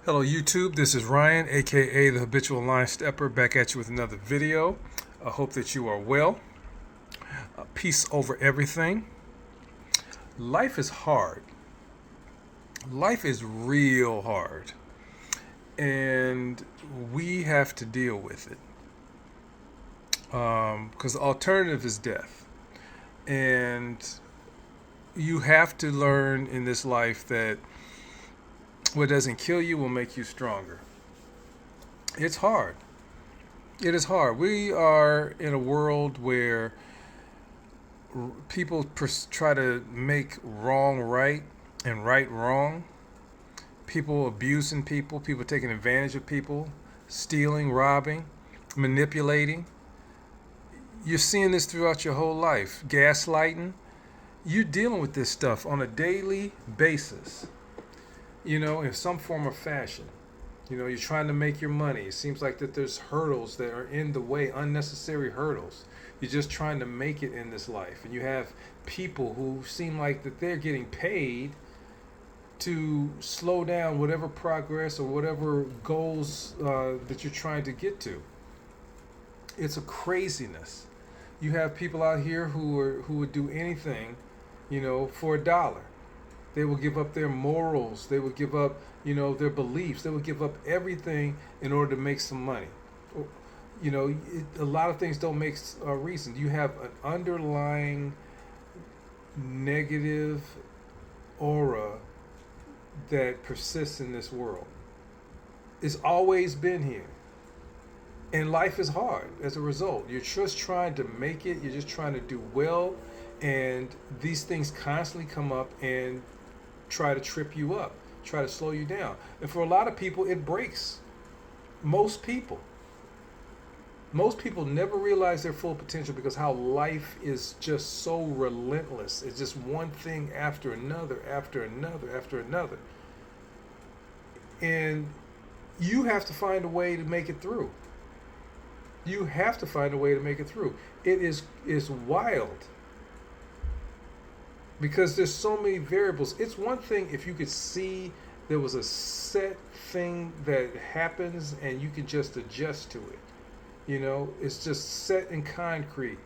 Hello YouTube, this is Ryan, aka the Habitual Line Stepper, back at you with another video. I hope that you are well. Peace over everything. Life is hard. Life is real hard. And we have to deal with it. Because the alternative is death. And you have to learn in this life that what doesn't kill you will make you stronger. It's hard. It is hard. We are in a world where people try to make wrong right and right wrong. People abusing people, people taking advantage of people, stealing, robbing, manipulating. You're seeing this throughout your whole life. Gaslighting. You're dealing with this stuff on a daily basis, in some form or fashion. You're trying to make your money. It seems like that there's hurdles that are in the way, unnecessary hurdles. You're just trying to make it in this life. And you have people who seem like that they're getting paid to slow down whatever progress or whatever goals that you're trying to get to. It's a craziness. You have people out here who would do anything, for $1. They will give up their morals. They will give up, their beliefs. They will give up everything in order to make some money. A lot of things don't make a reason. You have an underlying negative aura that persists in this world. It's always been here. And life is hard as a result. You're just trying to make it. You're just trying to do well. And these things constantly come up and try to trip you up, try to slow you down. And for a lot of people, it breaks most people. Most people never realize their full potential because how life is just so relentless. It's just one thing after another, after another, after another. And you have to find a way to make it through. You have to find a way to make it through. It is wild because there's so many variables. It's one thing if you could see there was a set thing that happens and you can just adjust to it. It's just set in concrete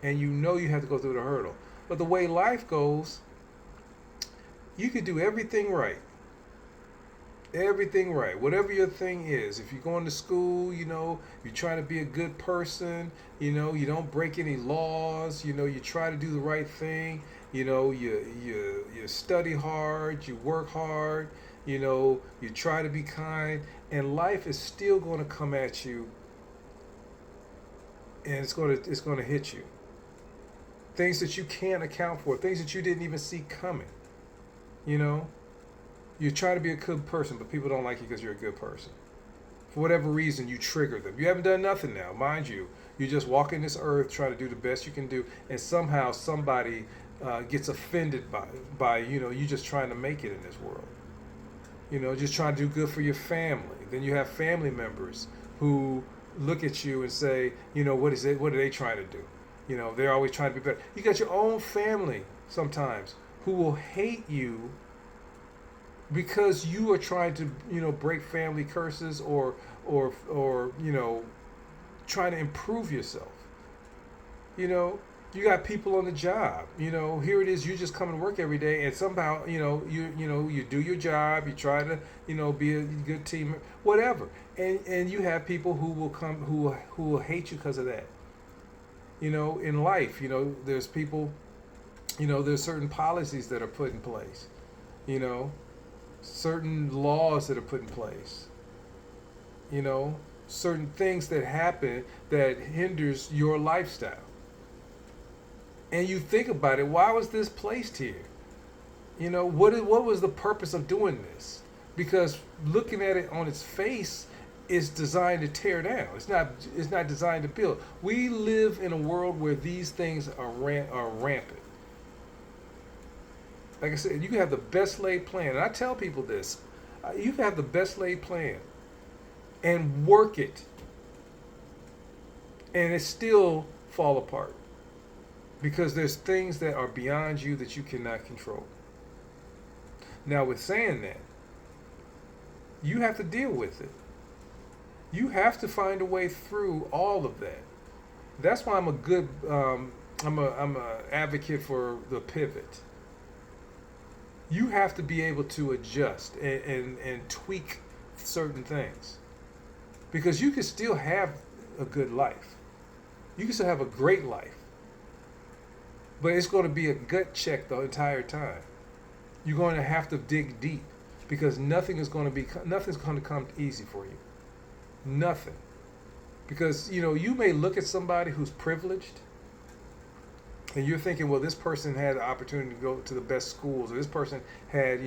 and you have to go through the hurdle. But the way life goes, you could do everything right. Everything right. Whatever your thing is. If you're going to school, you're trying to be a good person, you don't break any laws, you try to do the right thing, you study hard, you work hard, you try to be kind, and life is still going to come at you and it's going to hit you. Things that you can't account for, things that you didn't even see coming. You try to be a good person, but people don't like you because you're a good person. For whatever reason, you trigger them. You haven't done nothing now, mind you. You just walk in this earth trying to do the best you can do, and somehow somebody gets offended by you just trying to make it in this world. Just trying to do good for your family. Then you have family members who look at you and say, what is it? What are they trying to do? They're always trying to be better. You got your own family sometimes who will hate you because you are trying to break family curses or trying to improve yourself. You got people on the job. Here it is, you just come to work every day and somehow you do your job, you try to be a good team, whatever, and you have people who will come who will hate you because of that. In life, there's people, there's certain policies that are put in place, certain laws that are put in place, certain things that happen that hinders your lifestyle. And you think about it, why was this placed here? What was the purpose of doing this? Because looking at it on its face, it's designed to tear down. It's not designed to build. We live in a world where these things are rampant. Like I said, you can have the best laid plan. And I tell people this. You can have the best laid plan and work it. And it still fall apart. Because there's things that are beyond you that you cannot control. Now, with saying that, You have to deal with it. You have to find a way through all of that. That's why I'm a good I'm a advocate for the pivot. You have to be able to adjust and tweak certain things because you can still have a good life. You can still have a great life, but it's going to be a gut check the entire time. You're going to have to dig deep because nothing's going to come easy for you. Nothing. Because you may look at somebody who's privileged and you're thinking, well, this person had the opportunity to go to the best schools, or this person had,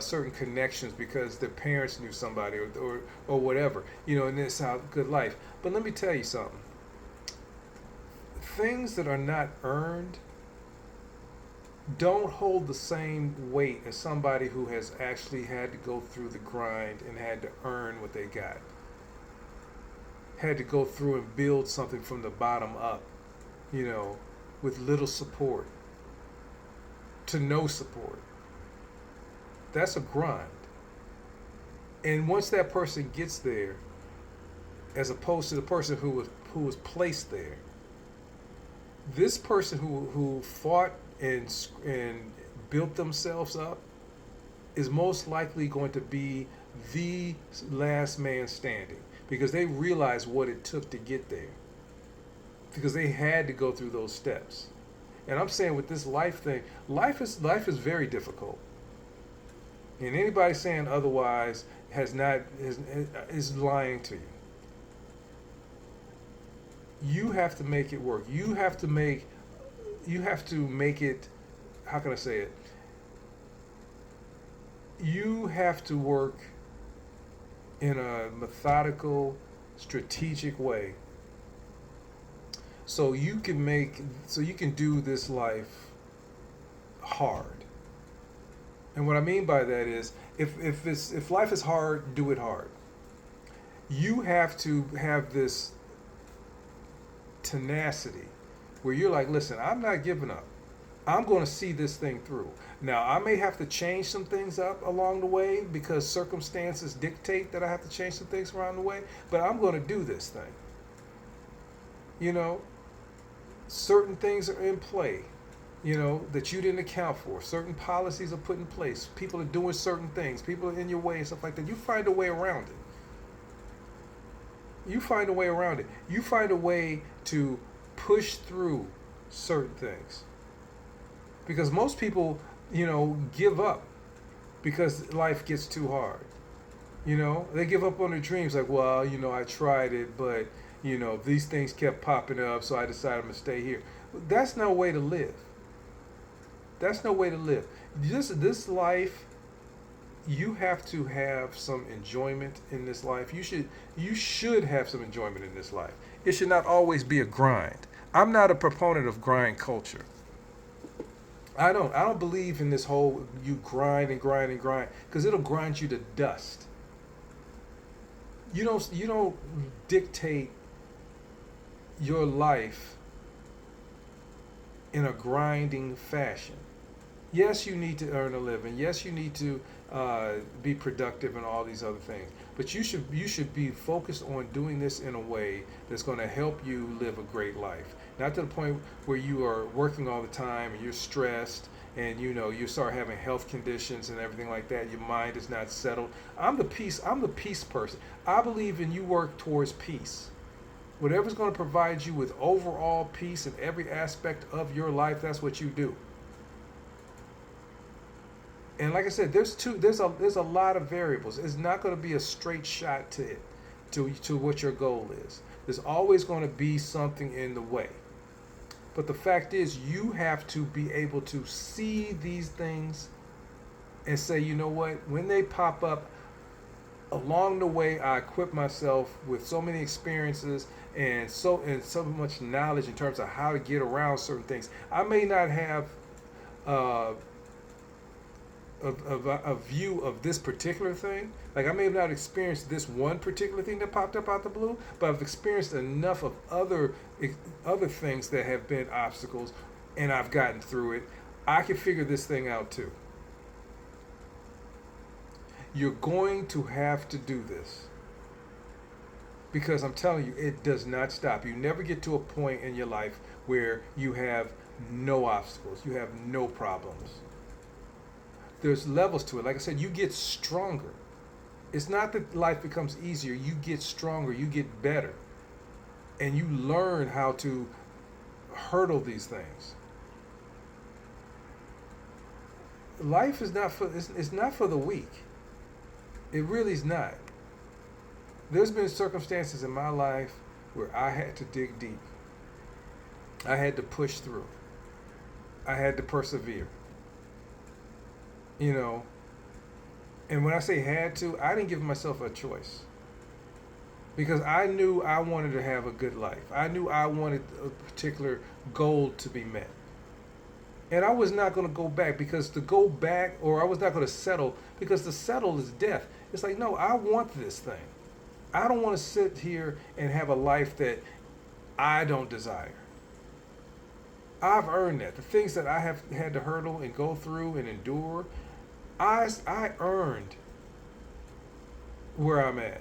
certain connections because their parents knew somebody, or whatever, and it's how good life. But let me tell you something. Things that are not earned don't hold the same weight as somebody who has actually had to go through the grind and had to earn what they got. Had to go through and build something from the bottom up, with little support to no support. That's a grind. And once that person gets there, as opposed to the person who was placed there, this person who fought and built themselves up is most likely going to be the last man standing because they realized what it took to get there, because they had to go through those steps. And I'm saying with this life thing, life is very difficult. And anybody saying otherwise is lying to you. You have to make it work. You have to make it, how can I say it? You have to work in a methodical, strategic way so you can do this life hard. And what I mean by that is if life is hard, do it hard. You have to have this tenacity where you're like, listen, I'm not giving up. I'm going to see this thing through. Now, I may have to change some things up along the way because circumstances dictate that I have to change some things around the way, but I'm going to do this thing. Certain things are in play, that you didn't account for. Certain policies are put in place. People are doing certain things. People are in your way and stuff like that. You find a way around it. You find a way around it. You find a way to push through certain things. Because most people, give up because life gets too hard. They give up on their dreams like, well, I tried it, but, these things kept popping up, so I decided I'm going to stay here. That's no way to live. That's no way to live. This life, you have to have some enjoyment in this life. You should have some enjoyment in this life. It should not always be a grind. I'm not a proponent of grind culture. I don't believe in this whole you grind and grind and grind, because it'll grind you to dust. You don't dictate your life in a grinding fashion. Yes, you need to earn a living. Yes, you need to be productive and all these other things. But you should be focused on doing this in a way that's going to help you live a great life. Not to the point where you are working all the time and you're stressed and you start having health conditions and everything like that. Your mind is not settled. I'm the peace person. I believe in you work towards peace. Whatever's going to provide you with overall peace in every aspect of your life, that's what you do. And like I said, there's a lot of variables. It's not going to be a straight shot to what your goal is. There's always going to be something in the way. But the fact is, you have to be able to see these things and say, you know what, when they pop up, along the way, I equip myself with so many experiences and so much knowledge in terms of how to get around certain things. I may not have a view of this particular thing. Like I may have not experienced this one particular thing that popped up out the blue, but I've experienced enough of other things that have been obstacles, and I've gotten through it. I can figure this thing out too. You're going to have to do this. Because I'm telling you, it does not stop. You never get to a point in your life where you have no obstacles, you have no problems. There's levels to it. Like I said, you get stronger. It's not that life becomes easier, you get stronger, you get better. And you learn how to hurdle these things. Life is not for it's not for the weak. It really is not. There's been circumstances in my life where I had to dig deep. I had to push through. I had to persevere. You know, and when I say had to, I didn't give myself a choice. Because I knew I wanted to have a good life. I knew I wanted a particular goal to be met. And I was not going to go back because to go back, or I was not going to settle because to settle is death. It's like, no, I want this thing. I don't want to sit here and have a life that I don't desire. I've earned that. The things that I have had to hurdle and go through and endure, I earned where I'm at.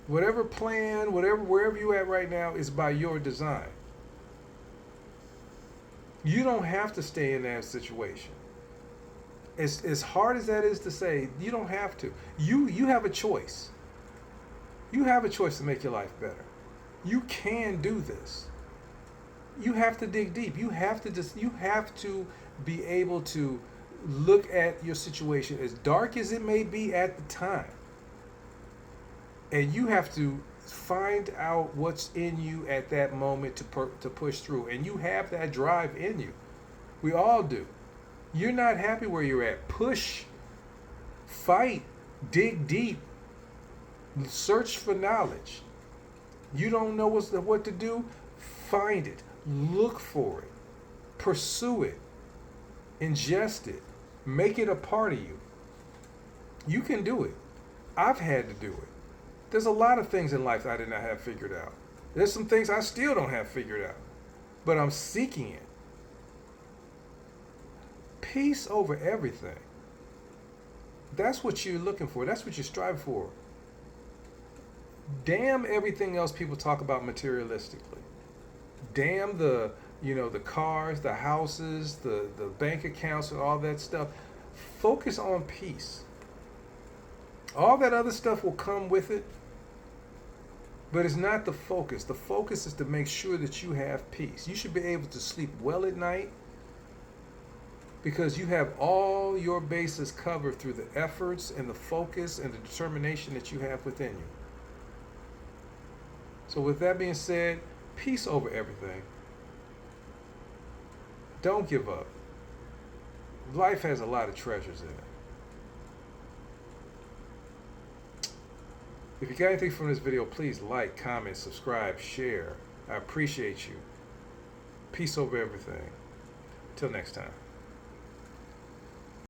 Whatever plan, wherever you at right now is by your design. You don't have to stay in that situation. As hard as that is to say, you don't have to. You have a choice. You have a choice to make your life better. You can do this. You have to dig deep. You have to be able to look at your situation as dark as it may be at the time. And you have to find out what's in you at that moment to push through. And you have that drive in you. We all do. You're not happy where you're at. Push, fight, dig deep, search for knowledge. You don't know what to do? Find it. Look for it. Pursue it. Ingest it. Make it a part of you. You can do it. I've had to do it. There's a lot of things in life I did not have figured out. There's some things I still don't have figured out. But I'm seeking it. Peace over everything. That's what you're looking for. That's what you strive for. Damn everything else people talk about materialistically. Damn the cars, the houses, the bank accounts and all that stuff. Focus on peace. All that other stuff will come with it, but it's not the focus. The focus is to make sure that you have peace. You should be able to sleep well at night because you have all your bases covered through the efforts and the focus and the determination that you have within you. So with that being said, peace over everything. Don't give up. Life has a lot of treasures in it. If you got anything from this video, please like, comment, subscribe, share. I appreciate you. Peace over everything. Till next time.